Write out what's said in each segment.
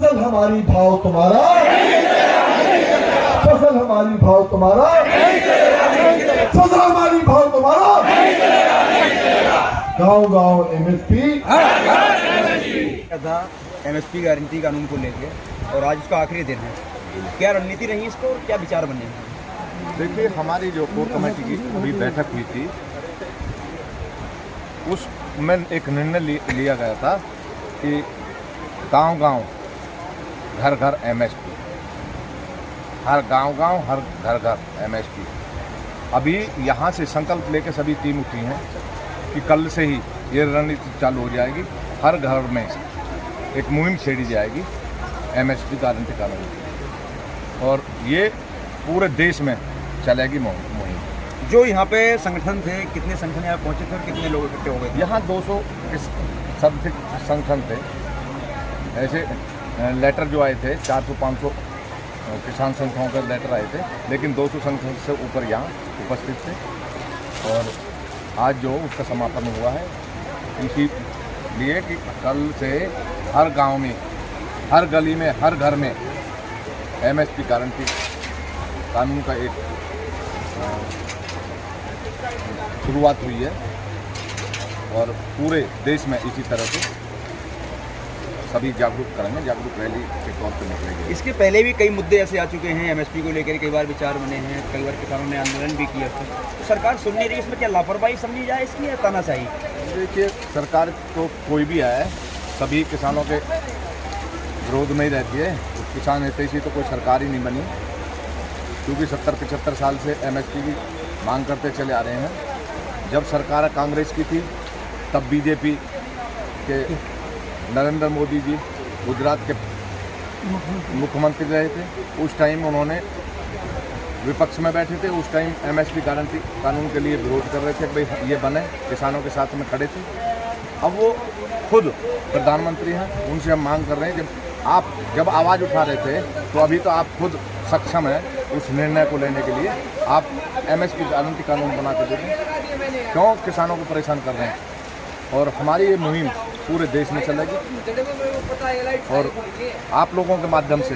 फसल हमारी भाव तुम्हारा, फसल हमारी भाव तुम्हारा, फसल हमारी भाव तुम्हारा, गांव गांव एमएसपी था एमएसपी गारंटी कानून को लेके, और आज उसका आखिरी दिन है। क्या रणनीति रही इसको और क्या विचार बने हैं? देखिए, हमारी जो कोर कमेटी की अभी बैठक हुई थी, उसमें एक निर्णय लिया गया था कि गांव गांव घर घर एमएसपी, हर गांव गांव हर घर घर एमएसपी। अभी यहाँ से संकल्प लेकर सभी टीम उठी हैं कि कल से ही ये रणनीति चालू हो जाएगी। हर घर में एक मुहिम छेड़ी जाएगी एमएसपी गारंटी कानून की, और ये पूरे देश में चलेगी मुहिम। जो यहाँ पे संगठन थे, कितने संगठन यहाँ पहुँचे थे और कितने लोग इकट्ठे हो गए थे? यहाँ 200 सब संगठन थे। ऐसे लेटर जो आए थे 400-500 किसान संगठनों के लेटर आए थे, लेकिन 200 संगठन से ऊपर यहाँ उपस्थित थे। और आज जो उसका समापन हुआ है, इसीलिए कि कल से हर गांव में, हर गली में, हर घर में एमएसपी गारंटी कानून का एक शुरुआत हुई है, और पूरे देश में इसी तरह से सभी जागरूक करेंगे, जागरूक रैली के तौर पर निकलेंगे। इसके पहले भी कई मुद्दे ऐसे आ चुके हैं एमएसपी को लेकर, कई बार विचार बने हैं, कई बार किसानों ने आंदोलन भी किया था। तो सरकार सुन नहीं रही, इसमें क्या लापरवाही समझी जाए इसकी, या तानाशाही? देखिए, सरकार तो कोई भी आए, सभी किसानों के विरोध में ही रहती है। किसान हितैषी तो कोई सरकार ही नहीं बनी, क्योंकि 70-75 साल से एमएसपी की मांग करते चले आ रहे हैं। जब सरकार कांग्रेस की थी, तब बीजेपी के नरेंद्र मोदी जी गुजरात के मुख्यमंत्री रहे थे। उस टाइम उन्होंने विपक्ष में बैठे थे, उस टाइम एमएसपी गारंटी कानून के लिए विरोध कर रहे थे, भाई ये बने, किसानों के साथ में खड़े थे। अब वो खुद प्रधानमंत्री हैं, उनसे हम मांग कर रहे हैं कि आप जब आवाज़ उठा रहे थे, तो अभी तो आप खुद सक्षम हैं उस निर्णय को लेने के लिए। आप एमएसपी गारंटी कानून बना कर दें, क्यों किसानों को परेशान कर रहे हैं? और हमारी ये मुहिम पूरे देश में चलेगी, और आप लोगों के माध्यम से,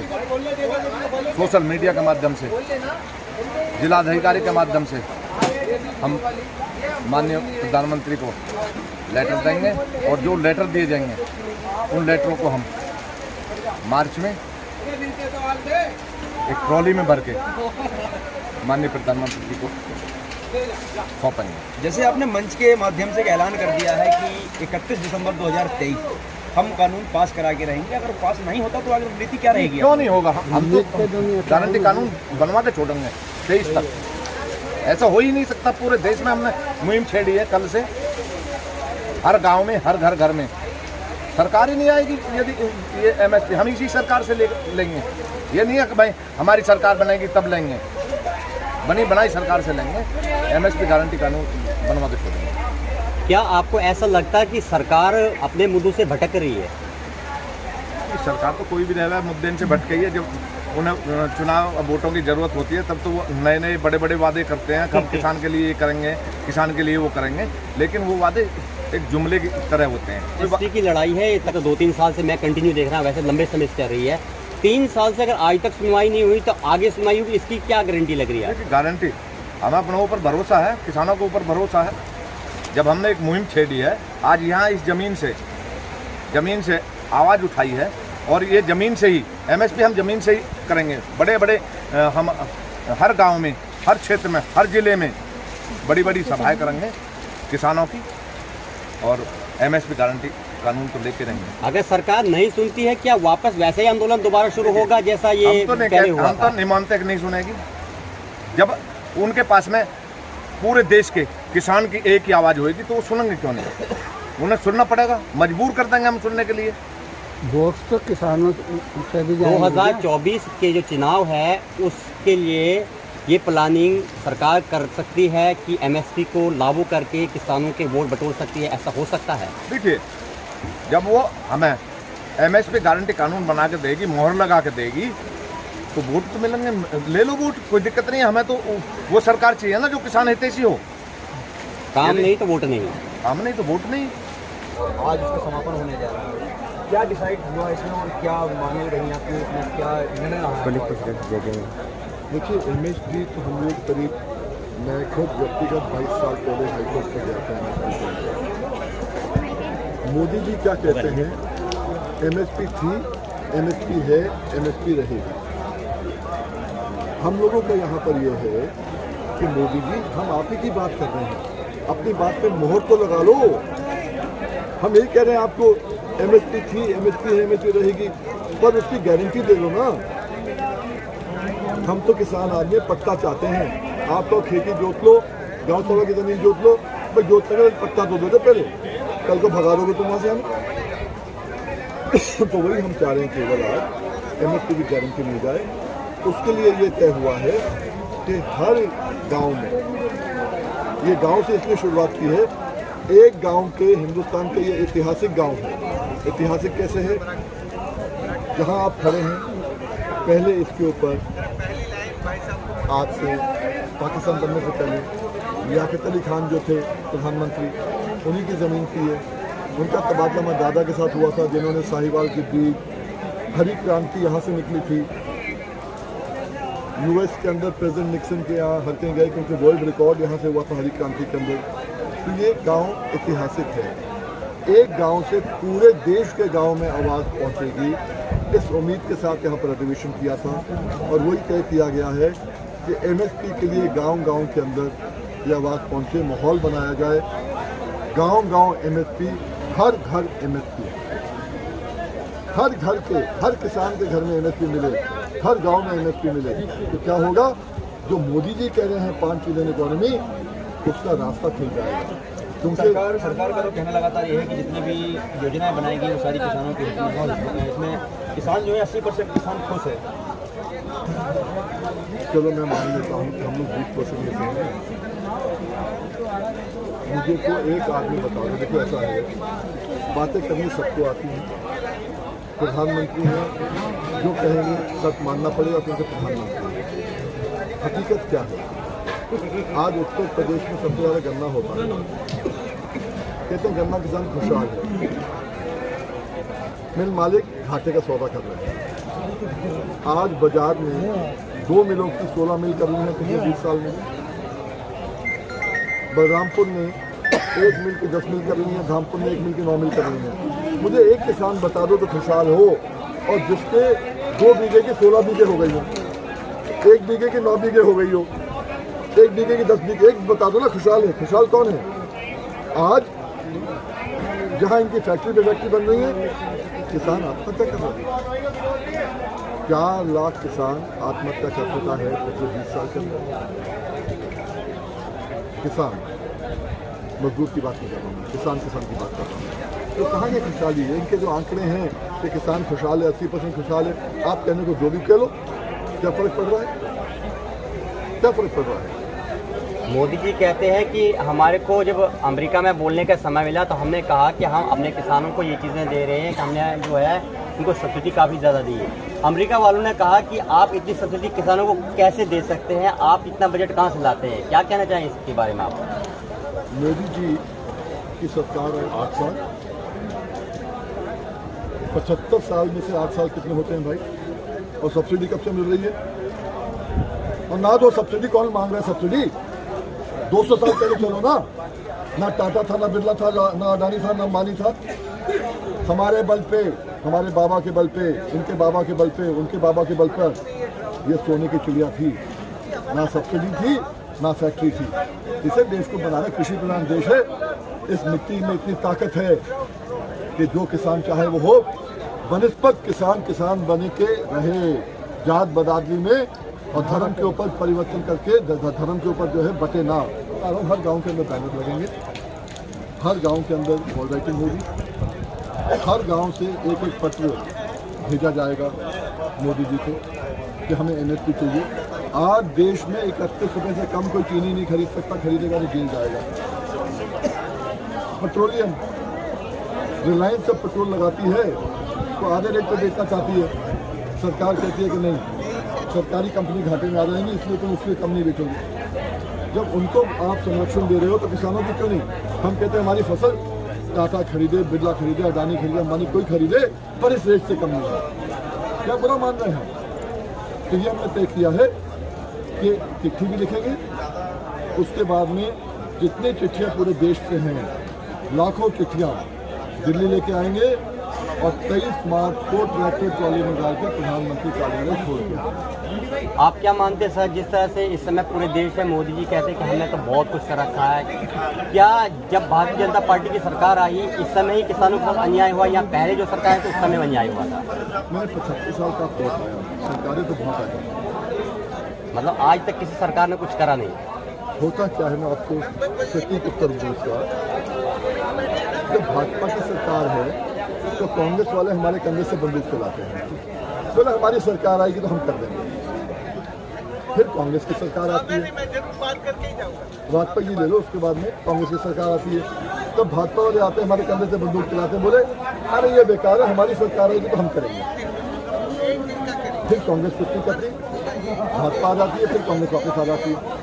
सोशल मीडिया के माध्यम से, जिलाधिकारी के माध्यम से हम माननीय प्रधानमंत्री को लेटर देंगे, और जो लेटर दिए जाएंगे उन लेटरों को हम मार्च में एक ट्रॉली में भर के माननीय प्रधानमंत्री जी को सौंपेंगे। जैसे आपने मंच के माध्यम से एक ऐलान कर दिया है कि 31 दिसंबर 2023 हम कानून पास करा के रहेंगे, अगर पास नहीं होता तो आगे नीति क्या रहेगी? क्यों नहीं होगा? हम तो गारंटी कानून बनवा के छोड़ेंगे 23 तक। ऐसा हो ही नहीं सकता। पूरे देश में हमने मुहिम छेड़ी है कल से, हर गांव में, हर घर घर में। सरकार ही नहीं आएगी यदि ये एमएसपी हम इसी सरकार से लेंगे। ये नहीं है कि भाई हमारी सरकार बनेगी तब लेंगे, बनी बनाई सरकार से लेंगे। एमएसपी गारंटी कानून बनवा के छोड़ेंगे। क्या आपको ऐसा लगता है कि सरकार अपने मुद्दों से भटक रही है? सरकार तो कोई भी रहे मुद्दे से भटक गई है। जब उन्हें चुनाव वोटों की ज़रूरत होती है, तब तो वो नए नए बड़े बड़े वादे करते हैं, हम किसान के लिए ये करेंगे, किसान के लिए वो करेंगे, लेकिन वो वादे एक जुमले की तरह होते हैं। एमएसपी की लड़ाई है, तक 2-3 साल से मैं कंटिन्यू देख रहा हूँ, वैसे लंबे समय से चल रही है। 3 साल से अगर आज तक सुनवाई नहीं हुई, तो आगे सुनवाई होगी, इसकी क्या गारंटी लग रही है? गारंटी, हमें अपनों ऊपर भरोसा है, किसानों के ऊपर भरोसा है। जब हमने एक मुहिम छेड़ी है, आज यहाँ इस ज़मीन से आवाज़ उठाई है, और ये ज़मीन से ही एमएसपी हम ज़मीन से ही करेंगे। बड़े बड़े हम हर गांव में, हर क्षेत्र में, हर ज़िले में बड़ी बड़ी सभाएं करेंगे किसानों की, और एमएसपी गारंटी कानून तो लेके रहेंगे। अगर सरकार नहीं सुनती है, क्या वापस वैसे ही आंदोलन दोबारा शुरू होगा जैसा ये पहले हुआ था? हम तो नहीं मानते कि नहीं सुनेगी। जब उनके पास में पूरे देश के किसान की एक ही आवाज़ होगी, तो वो सुनेंगे क्यों नहीं? उन्हें सुनना पड़ेगा, मजबूर कर देंगे हम सुनने के लिए। वोट तो किसानों से भी 2024 के जो चुनाव है, उसके लिए ये प्लानिंग सरकार कर सकती है कि एमएसपी को लागू करके किसानों के वोट बटोर सकती है, ऐसा हो सकता है? देखिए, जब वो हमें एमएसपी गारंटी कानून बना के देगी, मोहर लगा के देगी, तो वोट तो मिलेंगे, ले लो वोट, कोई दिक्कत नहीं है। हमें तो वो सरकार चाहिए ना जो किसान हितैषी हो। काम नहीं तो वोट नहीं, काम नहीं तो वोट नहीं। आज उसका समापन होने जा रहा है। क्या डिसाइड हुआ इसमें और क्या मांगे रही आपकी, इसमें क्या निर्णय रहा है? देखिए MSP तो हम लोग करीब, मैं खुद व्यक्तिगत 22 साल पहले हाईकोर्ट में गया था MSP के। मोदी जी क्या कहते हैं, MSP थी, MSP है, MSP रहेगी। हम लोगों का यहाँ पर यह है कि मोदी जी, हम आप ही की बात कर रहे हैं, अपनी बात पे मोहर तो लगा लो। हम यही कह रहे हैं आपको, MSP थी, MSP है, MSP रहेगी, पर उसकी गारंटी दे लो ना। हम तो किसान आदमी पट्टा चाहते हैं। आप तो खेती जोत लो, गांव सभा की जमीन जोत लो, भाई जोतने के लिए पट्टा तो दो दे पहले, कल को भगा दोगे तुम वहाँ से हम। तो वही हम चाह रहे हैं, केवल आज MSP की गारंटी मिल जाए। उसके लिए ये तय हुआ है कि हर गांव में, ये गांव से इसलिए शुरुआत की है, एक गांव के, हिंदुस्तान के ये ऐतिहासिक गांव है। ऐतिहासिक कैसे है, जहां आप खड़े हैं, पहले इसके ऊपर आज से पाकिस्तान बनने से पहले लियाकत अली खान जो थे प्रधानमंत्री, उन्हीं की ज़मीन थी है। उनका तबादला मैं दादा के साथ हुआ था, जिन्होंने साहिवाल की बीच हरी क्रांति यहाँ से निकली थी। US के अंदर प्रेसिडेंट निक्सन के यहाँ हर कहीं गए, क्योंकि वर्ल्ड रिकॉर्ड यहाँ से हुआ था हरी क्रांति के अंदर। तो ये गांव ऐतिहासिक है। एक गांव से पूरे देश के गांव में आवाज़ पहुंचेगी, इस उम्मीद के साथ यहाँ पर अधिवेशन किया था। और वही तय किया गया है कि MSP के लिए गांव-गांव के अंदर ये आवाज़ पहुंचे, माहौल बनाया जाए। गांव-गांव MSP, हर घर MSP, हर घर के, हर किसान के घर में MSP मिले, हर गांव में MSP मिले। तो क्या होगा, जो मोदी जी कह रहे हैं 5 ट्रिलियन इकोनॉमी, उसका रास्ता खुल जाएगा। क्योंकि सरकार का तो कहना लगातार ये है कि जितनी भी योजनाएं बनाई गई वो सारी किसानों के हित में है। इसमें किसान जो है 80% किसान खुश है। चलो मैं मान लेता हूँ कि हम लोग 20% में से हैं। मुझे को एक आदमी बताओ, देखो ऐसा है, बातें करनी सबको आती हैं। प्रधानमंत्री हैं, जो कहेंगे सच मानना पड़ेगा, क्योंकि प्रधानमंत्री हैं। हकीकत क्या है, आज उत्तर प्रदेश में सबसे ज़्यादा गन्ना होता है। कहते हैं गन्ना किसान खुशहाल है, मिल मालिक घाटे का सौदा कर रहे हैं। आज बाजार में 2 मिलों की 16 मिल कर ली है पिछले 20 साल में। बलरामपुर ने 1 मिल की 10 मिल कर ली है, धामपुर ने 1 मिल की 9 मिल कर ली है। मुझे एक किसान बता दो तो खुशहाल हो, और जिसके 2 बीघे की 16 बीघे हो गई हो, 1 बीघे की 9 बीघे हो गई हो, 1 बीघे की 10 बीघे, एक बता दो ना खुशहाल है। खुशहाल कौन है? आज जहां इनकी फैक्ट्री पे फैक्ट्री बन रही है, किसान आत्महत्या कर रहे हैं। 4 लाख किसान आत्महत्या कर चुका है पिछले 20 साल के अंदर। किसान, मजदूर की बात नहीं कर रहा हूँ, किसान की बात कर रहा हूँ। तो कहाँ ये खुशहाली है? इनके जो आंकड़े हैं कि किसान खुशहाल है, 80% खुशहाल है, आप कहने को जो भी कह लो, क्या फ़र्क पड़ रहा है? क्या फ़र्क पड़ रहा है? मोदी जी कहते हैं कि हमारे को जब अमेरिका में बोलने का समय मिला तो हमने कहा कि हम अपने किसानों को ये चीज़ें दे रहे हैं कि हमने जो है उनको सब्सिडी काफ़ी ज़्यादा दी है। अमेरिका वालों ने कहा कि आप इतनी सब्सिडी किसानों को कैसे दे सकते हैं, आप इतना बजट कहाँ से लाते हैं? क्या कहना चाहें इसके बारे में आप? मोदी जी की सरकार है 8 साल, 75 साल में से 8 साल कितने होते हैं भाई? और सब्सिडी कब से मिल रही है? और ना दो सब्सिडी, कौन मांग रहा है सब्सिडी? 200 साल पहले चलो ना टाटा था, ना बिरला था, ना अडानी था, ना अंबानी था। हमारे बल पे, हमारे बाबा के बल पे, उनके बाबा के बल पे, उनके बाबा के बल पर ये सोने की चिड़िया थी। ना सब्सिडी थी, ना फैक्ट्री थी। इसे देश को बनाना, कृषि प्रधान देश है। इस मिट्टी में इतनी ताकत है कि जो किसान चाहे वो हो। बनस्पत किसान बने के रहे, जात बरादरी में और धर्म के ऊपर परिवर्तन करके, धर्म के ऊपर जो है बटे ना। हर गांव के अंदर बैनर लगेंगे, हर गांव के अंदर वॉल राइटिंग होगी, हर गांव से एक एक पत्र भेजा जाएगा मोदी जी को कि हमें MSP चाहिए। आज देश में 31 रुपये से कम कोई चीनी नहीं खरीद सकता, खरीदेगा तो जेल जाएगा। पेट्रोलियम, रिलायंस जब पेट्रोल लगाती है तो आधे रेट पर बेचना चाहती है। सरकार कहती है कि नहीं, सरकारी कंपनी घाटे में आ जाएंगी, इसलिए तुम उससे कम नहीं बेचोगे। जब उनको आप संरक्षण दे रहे हो तो किसानों की क्यों नहीं? हम कहते हैं हमारी फसल टाटा खरीदे, बिरला खरीदे, अडानी खरीदे, अंबानी कोई खरीदे, पर इस रेट से कम नहीं है। क्या बुरा मान रहे हैं? तो ये हमने तय किया है कि चिट्ठी भी लिखेंगे, उसके बाद में जितने चिट्ठियाँ पूरे देश से हैं, लाखों चिट्ठियाँ दिल्ली लेके आएंगे और 23 मार्च को ट्रैक्टर ट्रॉली में डालकर प्रधानमंत्री कार्यालय छोड़ देंगे। आप क्या मानते हैं सर, जिस तरह से इस समय पूरे देश में मोदी जी कहते हैं कि हमने तो बहुत कुछ कर रखा है, क्या जब भारतीय जनता पार्टी की सरकार आई इस समय ही किसानों के साथ अन्याय हुआ या पहले जो सरकार है तो उस समय अन्याय हुआ था? मैंने 75 साल का कोर्ट आया, सरकारें तो बहुत आई, मतलब आज तक किसी सरकार ने कुछ करा नहीं। होता क्या है, मैं आपको सटीक उत्तर दूंगा। जब भाजपा की सरकार है तो कांग्रेस वाले हमारे कंधे से बंदूक चलाते हैं, बोले हमारी सरकार आएगी तो हम कर देंगे। फिर कांग्रेस की सरकार आती है, वाजपेयी जी ले लो, उसके बाद में कांग्रेस की सरकार आती है, तो भाजपा वाले आते हैं हमारे कंधे से बंदूक चलाते हैं, बोले अरे ये बेकार है, हमारी सरकार आएगी तो हम करेंगे। फिर कांग्रेस कुछ नहीं करती, भाजपा आ जाती है, फिर कांग्रेस वापस आ जाती है।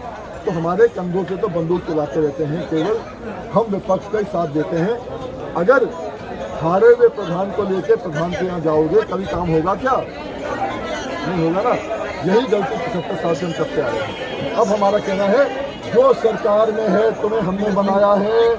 तो हमारे कंधों से तो बंदूक चलाते रहते हैं, केवल हम विपक्ष का ही साथ देते हैं। अगर हारे हुए प्रधान को लेकर प्रधान के यहाँ जाओगे, कभी काम होगा क्या? नहीं होगा ना। यही गलती 75 साल से हम करते आए हैं। अब हमारा कहना है, जो सरकार में है तुम्हें हमने बनाया है,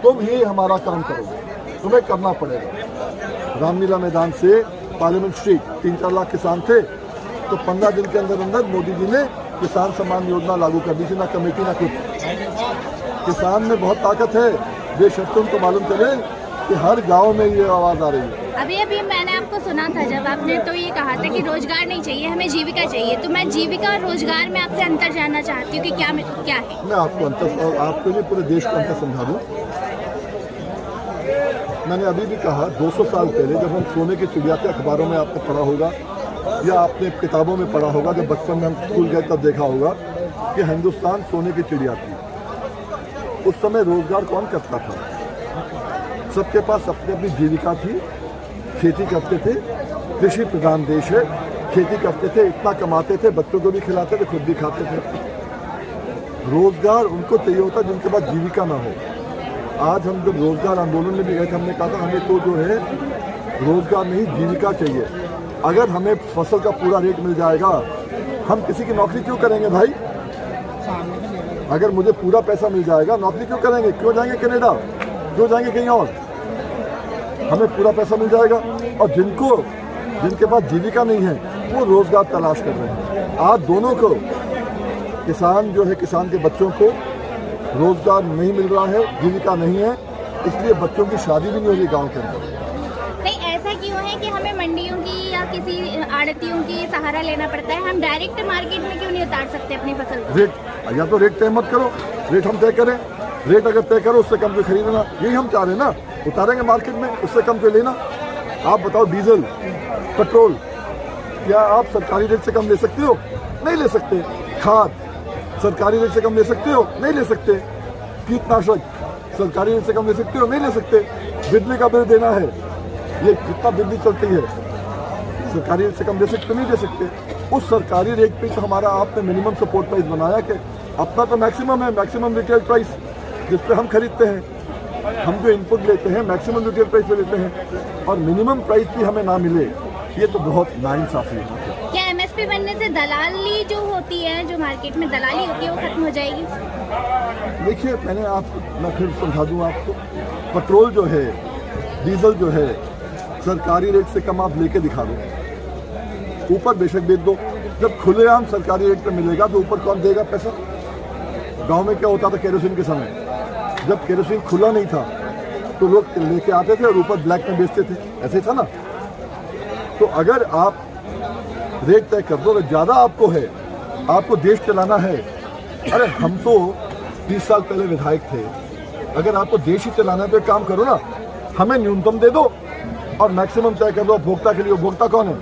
तुम ही हमारा काम करोगे, तुम्हें करना पड़ेगा। रामलीला मैदान से पार्लियामेंट स्ट्रीट 3-4 लाख किसान थे, तो 15 दिन के अंदर अंदर मोदी जी ने किसान सम्मान योजना लागू कर दी थी, ना कमेटी ना कुछ। किसान में बहुत ताकत है, बेशक तुमको मालूम चले कि हर गांव में ये आवाज़ आ रही है। अभी मैंने आपको सुना था जब आपने तो ये कहा था कि रोजगार नहीं चाहिए, हमें जीविका चाहिए। तो मैं जीविका और रोजगार में आपसे अंतर जानना चाहती हूँ कि क्या है। मैं आपको अंतर, और आपके लिए पूरे देश को अंतर समझा दूँ। मैंने अभी भी कहा 200 साल पहले जब हम सोने की चिड़िया थे, अखबारों में आपने पढ़ा होगा या आपने किताबों में पढ़ा होगा, जब बचपन में हम स्कूल गए तब देखा होगा कि हिंदुस्तान सोने की चिड़िया थी। उस समय रोजगार कौन करता था? सबके पास अपनी अपनी जीविका थी, खेती करते थे, कृषि प्रधान देश है, खेती करते थे, इतना कमाते थे, बच्चों को भी खिलाते थे, खुद भी खाते थे। रोजगार उनको चाहिए होता जिनके पास जीविका ना हो। आज हम जब रोजगार आंदोलन में भी गए थे, हमने कहा था हमें तो जो है रोजगार नहीं जीविका चाहिए। अगर हमें फसल का पूरा रेट मिल जाएगा, हम किसी की नौकरी क्यों करेंगे भाई? अगर मुझे पूरा पैसा मिल जाएगा, नौकरी क्यों करेंगे? क्यों जाएंगे कनाडा, क्यों जाएंगे कहीं और? हमें पूरा पैसा मिल जाएगा। और जिनके पास जीविका नहीं है वो रोजगार तलाश कर रहे हैं। आज दोनों को, किसान जो है, किसान के बच्चों को रोजगार नहीं मिल रहा है, जीविका नहीं है, इसलिए बच्चों की शादी भी नहीं हो रही गाँव के अंदर। नहीं, ऐसा क्यों है कि हमें मंडियों की या किसी आड़तियों की सहारा लेना पड़ता है? हम डायरेक्ट मार्केट में क्यों नहीं उतार सकते अपनी फसल को? रेट, या तो रेट तय मत करो, रेट हम तय करें। रेट अगर तय करो उससे कम पे खरीदना, यही हम चाह रहे हैं ना। उतारेंगे मार्केट में, उससे कम पे लेना। आप बताओ, डीजल, पेट्रोल, क्या आप सरकारी रेट से कम ले सकते हो? नहीं ले सकते। खाद सरकारी रेट से कम ले सकते हो? नहीं ले सकते। कीटनाशक सरकारी रेट से कम ले सकते हो? नहीं ले सकते। बिजली का बिल देना है, ये कितना बिजली चलती है, सरकारी रेट से कम दे सकते? नहीं दे सकते। उस सरकारी रेट पे तो हमारा आपने मिनिमम सपोर्ट प्राइस बनाया कि अपना तो मैक्सिमम है, मैक्सिमम रिटेल प्राइस जिस पे हम खरीदते हैं। हम जो इनपुट लेते हैं मैक्सिमम रिटेल प्राइस पे लेते हैं, और मिनिमम प्राइस भी हमें ना मिले, ये तो बहुत नाइंसाफी है। क्या एमएसपी बनने से दलाली जो होती है, जो मार्केट में दलाली होती है, वो खत्म हो जाएगी? देखिए, मैं फिर समझा दूँ आपको। पेट्रोल जो है, डीजल जो है, सरकारी रेट से कम आप लेके दिखा दो, ऊपर बेशक बेच दो। जब खुलेआम सरकारी रेट पे मिलेगा तो ऊपर कौन देगा पैसा? गांव में क्या होता था केरोसिन के समय, जब केरोसिन खुला नहीं था तो लोग लेके आते थे और ऊपर ब्लैक में बेचते थे, ऐसे था ना। तो अगर आप रेट तय कर दो, अगर ज़्यादा आपको है, आपको देश चलाना है। अरे हम तो 30 साल पहले विधायक थे। अगर आपको देश ही चलाना है तो एक काम करो ना, हमें न्यूनतम दे दो और मैक्सिमम तय कर दो उपभोक्ता के लिए। उपभोक्ता कौन है?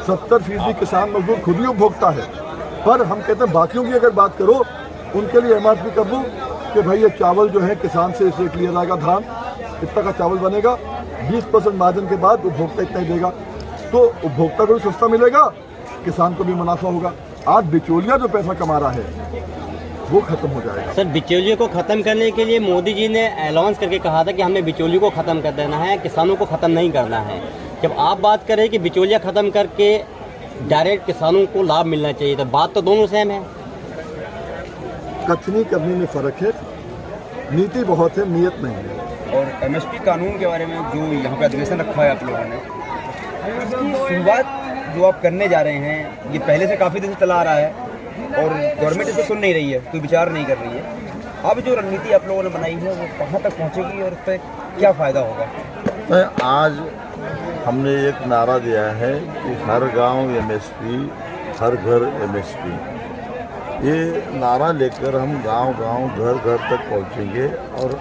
70% किसान मजदूर खुद ही उपभोक्ता है। पर हम कहते हैं बाकियों की अगर बात करो, उनके लिए MRP कर दूँ कि भाई ये चावल जो है किसान से इस रेट लिया जाएगा, धान इतना का चावल बनेगा, 20% मार्जिन के बाद उपभोक्ता इतना ही देगा, तो उपभोक्ता को भी सस्ता मिलेगा, किसान को भी मुनाफा होगा। आज बिचौलिया जो पैसा कमा रहा है वो खत्म हो जाएगा। सर, बिचौलियों को खत्म करने के लिए मोदी जी ने अनाउंस करके कहा था कि हमने बिचौलियों को खत्म कर देना है, किसानों को खत्म नहीं करना है। जब आप बात करें कि बिचौलिया खत्म करके डायरेक्ट किसानों को लाभ मिलना चाहिए, तो बात तो दोनों सेम है। कथनी करने में फर्क है, नीति बहुत है, नियत नहीं है। और एमएसपी कानून के बारे में जो यहाँ पे अधिवेशन रखा है आप लोगों ने, इसकी शुरुआत जो आप करने जा रहे हैं, ये पहले से काफ़ी दिन से चला आ रहा है और गवर्नमेंट इसे सुन नहीं रही है, कोई विचार नहीं कर रही है। अब जो रणनीति आप लोगों ने बनाई है वो कहाँ तक पहुँचेगी और उस पर क्या फ़ायदा होगा? आज हमने एक नारा दिया है कि हर गांव एमएसपी, हर घर एमएसपी। ये नारा लेकर हम गांव-गांव, घर-घर तक पहुंचेंगे और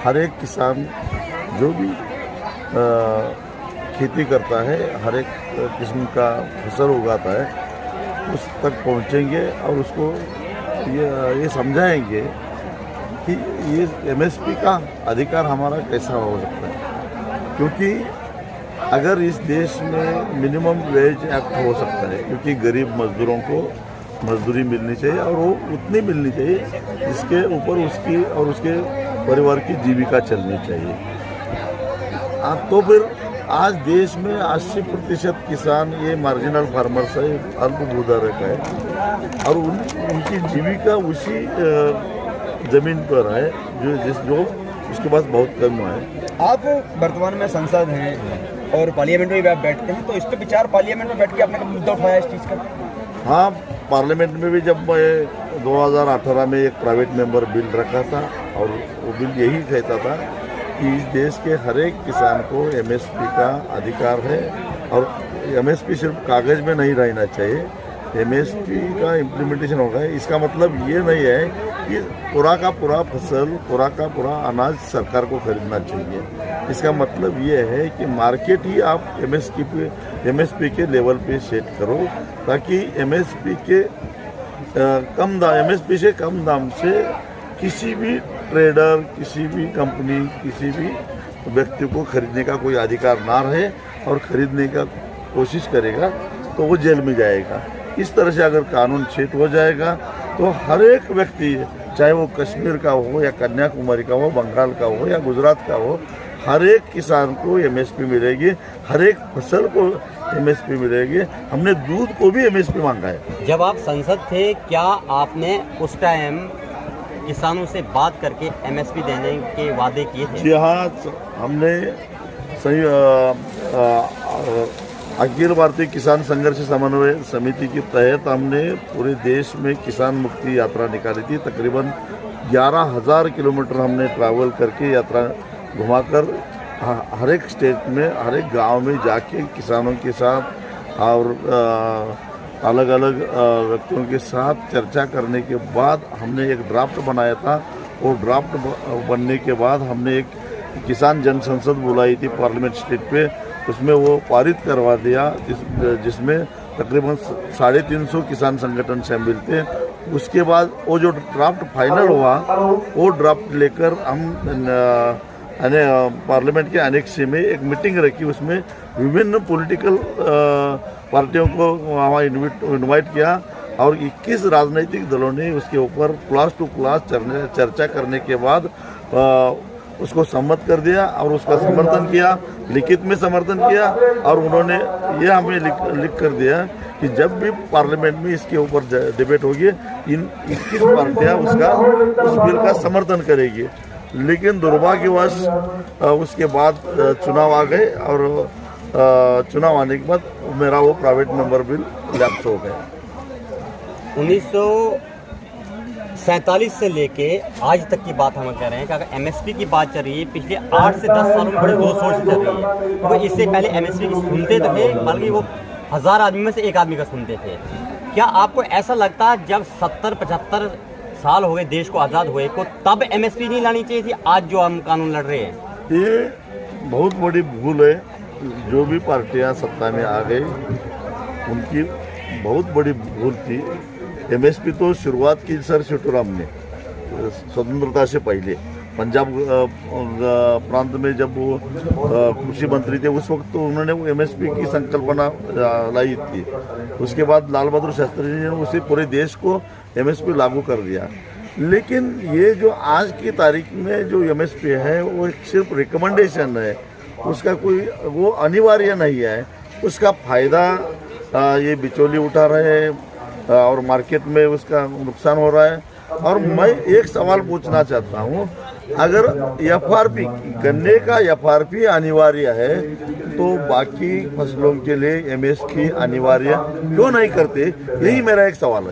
हर एक किसान जो भी खेती करता है, हर एक किस्म का फसल उगाता है, उस तक पहुंचेंगे और उसको ये समझाएंगे कि ये एमएसपी का अधिकार हमारा कैसा हो सकता है। क्योंकि अगर इस देश में मिनिमम वेज एक्ट हो सकता है, क्योंकि गरीब मजदूरों को मजदूरी मिलनी चाहिए और वो उतनी मिलनी चाहिए जिसके ऊपर उसकी और उसके परिवार की जीविका चलनी चाहिए। तो फिर आज देश में 80% किसान ये मार्जिनल फार्मर्स है, अल्प भूधारक है और उनकी जीविका उसी ज़मीन पर है जो उसके पास बहुत कम है। आप वर्तमान में सांसद हैं और पार्लियामेंट में भी आप बैठते हैं, तो इस पर विचार पार्लियामेंट में बैठ के आपने मुद्दा उठाया इस चीज़ का? हाँ, पार्लियामेंट में भी जब मैं 2018 में एक प्राइवेट मेंबर बिल रखा था और वो बिल यही कहता था कि इस देश के हर एक किसान को एमएसपी का अधिकार है और एमएसपी सिर्फ कागज़ में नहीं रहना चाहिए, एमएसपी का इम्प्लीमेंटेशन होगा। इसका मतलब ये नहीं है कि पूरा का पूरा फसल, पूरा का पूरा अनाज सरकार को खरीदना चाहिए। इसका मतलब ये है कि मार्केट ही आप एमएसपी के लेवल पे सेट करो ताकि एमएसपी से कम दाम से किसी भी ट्रेडर, किसी भी कंपनी, किसी भी व्यक्ति को खरीदने का कोई अधिकार ना रहे और खरीदने का कोशिश करेगा तो वो जेल में जाएगा। इस तरह से अगर कानून सेट हो जाएगा तो हर एक व्यक्ति, चाहे वो कश्मीर का हो या कन्याकुमारी का हो, बंगाल का हो या गुजरात का हो, हर एक किसान को एमएसपी मिलेगी, हर एक फसल को एमएसपी मिलेगी। हमने दूध को भी एमएसपी मांगा है। जब आप संसद थे, क्या आपने उस टाइम किसानों से बात करके एमएसपी देने के वादे किए थे? जी हाँ, हमने अखिल भारतीय किसान संघर्ष समन्वय समिति के तहत हमने पूरे देश में किसान मुक्ति यात्रा निकाली थी। तकरीबन 11,000 किलोमीटर हमने ट्रैवल करके यात्रा घुमाकर हर एक स्टेट में, हर एक गांव में जाके किसानों के साथ और अलग अलग व्यक्तियों के साथ चर्चा करने के बाद हमने एक ड्राफ्ट बनाया था। वो ड्राफ्ट बनने के बाद हमने एक किसान जन संसद बुलाई थी पार्लियामेंट स्टेट पे, उसमें वो पारित करवा दिया जिसमें तकरीबन 350 किसान संगठन शामिल थे। उसके बाद वो जो ड्राफ्ट फाइनल हुआ, वो ड्राफ्ट लेकर हम पार्लियामेंट के अनेक्स में एक मीटिंग रखी। उसमें विभिन्न पॉलिटिकल पार्टियों को वहाँ इन्वाइट किया और 21 राजनीतिक दलों ने उसके ऊपर क्लास टू क्लास चर्चा करने के बाद उसको सम्मत कर दिया और उसका समर्थन किया, लिखित में समर्थन किया। और उन्होंने ये हमें लिख कर दिया कि जब भी पार्लियामेंट में इसके ऊपर डिबेट होगी, इन 21 पार्टियाँ उस बिल का समर्थन करेगी। लेकिन दुर्भाग्यवश उसके बाद चुनाव आ गए और चुनाव आने के बाद मेरा वो प्राइवेट मेंबर बिल लैप्स हो गया। 1947 से लेके आज तक की बात हम कह रहे हैं कि अगर एमएसपी की बात चल रही है, पिछले 8 से 10 सालों में बड़े जोर शोर से चल रही है। तो इससे पहले एमएसपी की सुनते तो थे, बल्कि वो 1000 आदमी में से एक आदमी का सुनते थे। क्या आपको ऐसा लगता है जब 70-75 साल हो गए देश को आज़ाद हुए को, तब एमएसपी नहीं लानी चाहिए थी? आज जो हम कानून लड़ रहे हैं, ये बहुत बड़ी भूल है। जो भी पार्टियां सत्ता में आ गई उनकी बहुत बड़ी भूल थी। एमएसपी तो शुरुआत की सर शिवराम ने स्वतंत्रता से पहले पंजाब प्रांत में जब वो कृषि मंत्री थे, उस वक्त तो उन्होंने वो एमएसपी की संकल्पना लाई थी। उसके बाद लाल बहादुर शास्त्री जी ने उसे पूरे देश को एमएसपी लागू कर दिया। लेकिन ये जो आज की तारीख में जो एमएसपी है वो एक सिर्फ रिकमेंडेशन है, उसका कोई वो अनिवार्य नहीं है। उसका फ़ायदा ये बिचौली उठा रहे हैं और मार्केट में उसका नुकसान हो रहा है। और मैं एक सवाल पूछना चाहता हूँ, अगर एफआरपी गन्ने का एफआरपी अनिवार्य है तो बाकी फसलों के लिए एमएसपी अनिवार्य क्यों नहीं करते? यही मेरा एक सवाल है।